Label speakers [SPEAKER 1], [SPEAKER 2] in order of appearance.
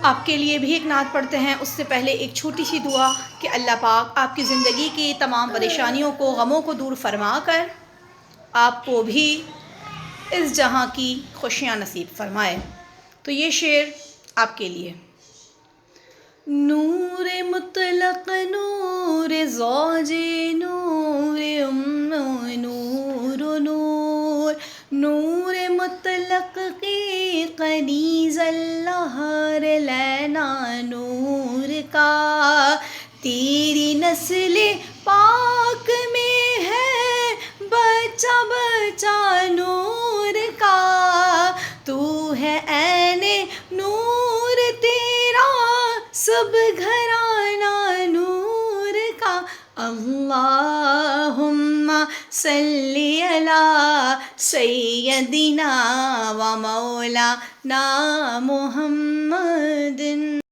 [SPEAKER 1] آپ کے لیے بھی ایک نعت پڑھتے ہیں، اس سے پہلے ایک چھوٹی سی دعا کہ اللہ پاک آپ کی زندگی کی تمام پریشانیوں کو، غموں کو دور فرما کر آپ کو بھی اس جہاں کی خوشیاں نصیب فرمائے۔ تو یہ شعر آپ کے لیے۔ نور مطلق، نور زوج، نور نور نور، نور مطلق کی کنیز اللہ لینا نور کا، تیری نسل پاک میں ہے بچہ بچہ نور کا، تو ہے عین نور تیرا سب گھرانہ نور کا، اللہم صلی علی سیدنا و مولانا محمد۔